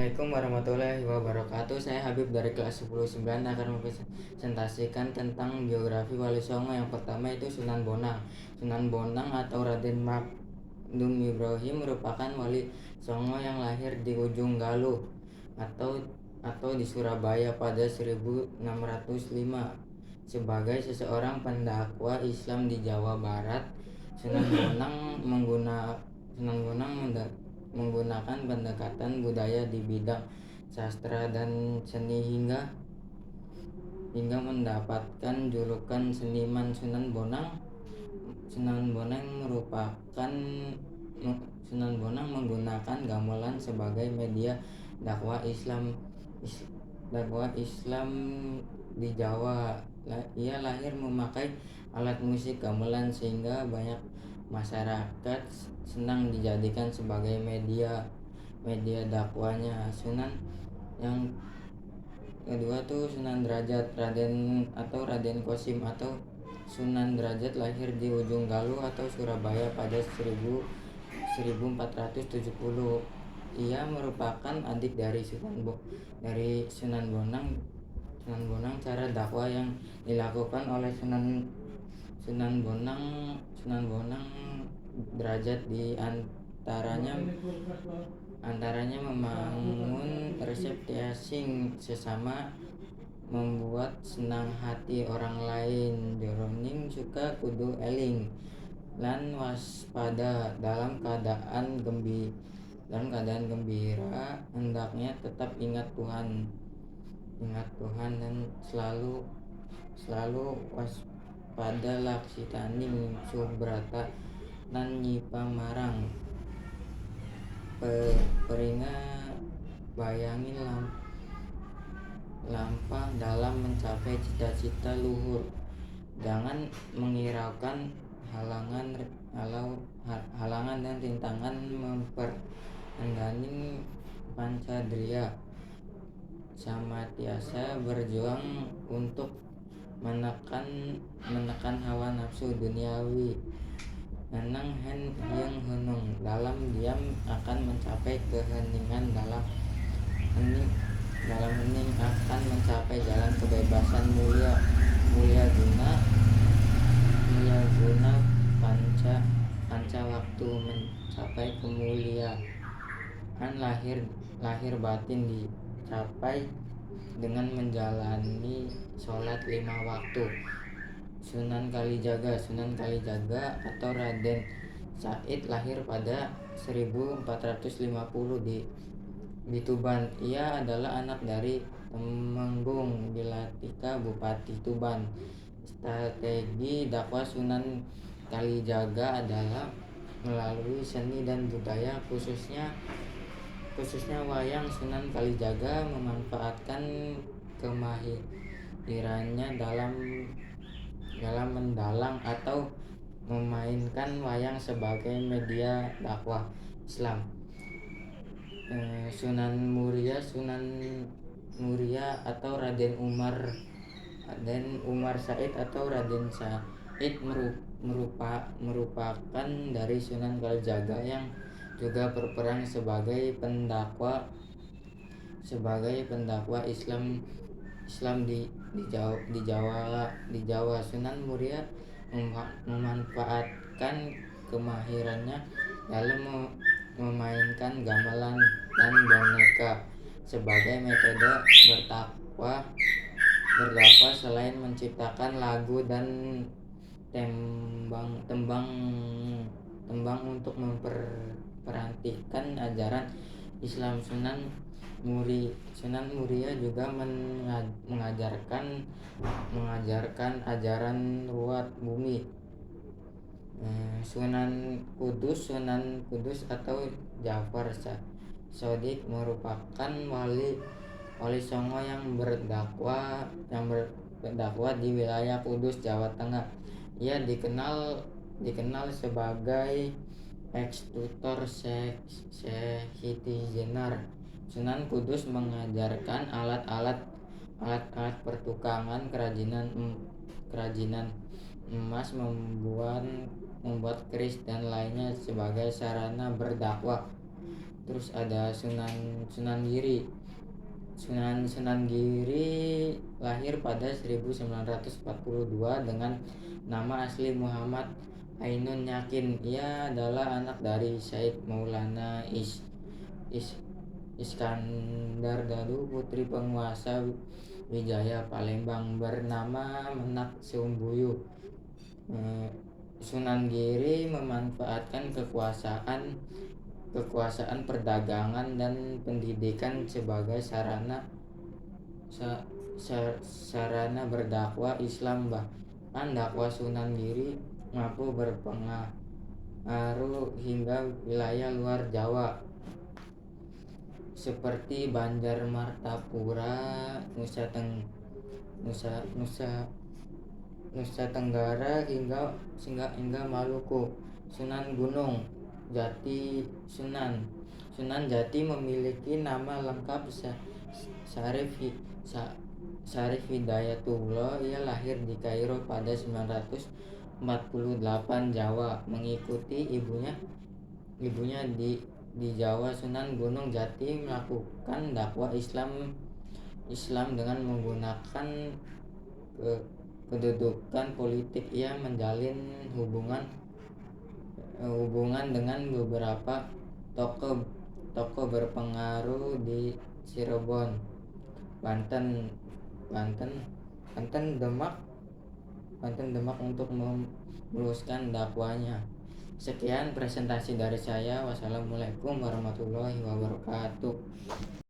Assalamualaikum warahmatullahi wabarakatuh. Saya Habib dari kelas 10-9 akan mempresentasikan tentang biografi Wali Songo. Yang pertama itu Sunan Bonang. Sunan Bonang atau Raden Magdum Ibrahim merupakan wali Songo yang lahir di Ujung Galuh atau di Surabaya pada 1605 sebagai seseorang pendakwa Islam di Jawa Barat. Sunan Bonang menggunakan pendekatan budaya di bidang sastra dan seni hingga mendapatkan julukan seniman Sunan Bonang. Sunan Bonang menggunakan gamelan sebagai media dakwah Islam di Jawa. Ia lahir memakai alat musik gamelan sehingga banyak masyarakat senang dijadikan sebagai media dakwahnya. Sunan yang kedua tuh Sunan Derajat. Raden Qasim atau Sunan Derajat lahir di Ujung Galuh atau Surabaya pada 1470. Ia merupakan adik dari Sunan Bonang. Cara dakwah yang dilakukan oleh Sunan Bonang Derajat di antaranya membangun resepsi sesama, membuat senang hati orang lain, jroning suka kudu eling lan waspada, dalam keadaan gembira hendaknya tetap ingat Tuhan dan selalu waspada laksitaning subrata lan Nyi Pamarang peringa bayangin lampah dalam mencapai cita-cita luhur. Jangan menghiraukan halangan dan rintangan memperendani pancadria. Samatiasa berjuang untuk menekan hawa nafsu duniawi. Nenang yang henung dalam diam akan mencapai keheningan, dalam hening akan mencapai jalan kebebasan. Mulia guna panca waktu mencapai kemuliaan. Lahir batin dicapai dengan menjalani sholat 5 waktu. Sunan Kalijaga atau Raden Said lahir pada 1450 di Tuban. Ia adalah anak dari Temenggung Bilatika, Bupati Tuban. Strategi dakwah Sunan Kalijaga adalah melalui seni dan budaya, khususnya wayang. Sunan Kalijaga memanfaatkan kemahirannya dalam mendalang atau memainkan wayang sebagai media dakwah Islam. Sunan Muria atau Raden Umar Said atau Raden Said merupakan dari Sunan Kalijaga yang juga berperan sebagai pendakwa Islam di Jawa. Sunan Muria memanfaatkan kemahirannya dalam memainkan gamelan dan boneka sebagai metode berdakwah. Selain menciptakan lagu dan tembang untuk memperhatikan ajaran Islam, Sunan Muria juga mengajarkan ajaran ruwat bumi. Sunan Kudus atau Ja'far Shodiq merupakan wali Songo yang berdakwah di wilayah Kudus, Jawa Tengah. Ia dikenal sebagai eksekutor Syekh-Jenar. Sunan Kudus mengajarkan alat-alat pertukangan, kerajinan emas, membuat keris dan lainnya sebagai sarana berdakwah. Terus ada Sunan Giri. Sunan Giri lahir pada 1942 dengan nama asli Muhammad Ainun Yakin. Ia adalah anak dari Said Maulana Iskandar Daru, putri penguasa Wijaya Palembang bernama Menak Sumbulu. Sunan Giri memanfaatkan kekuasaan perdagangan dan pendidikan sebagai sarana berdakwah Islam. Bahkan dakwah Sunan Giri mampu berpengaruh hingga wilayah luar Jawa seperti Banjar, Martapura, Nusa Tenggara hingga Maluku. Sunan Gunung Jati. Sunan Jati memiliki nama lengkap Syarif Hidayatullah. Ia lahir di Kairo pada 948 Jawa, mengikuti ibunya di Jawa. Sunan Gunung Jati melakukan dakwah Islam dengan menggunakan kedudukan politik. Ia menjalin hubungan dengan beberapa tokoh berpengaruh di Cirebon, Banten, Demak untuk meluaskan dakwahnya. Sekian presentasi dari saya. Wassalamualaikum warahmatullahi wabarakatuh.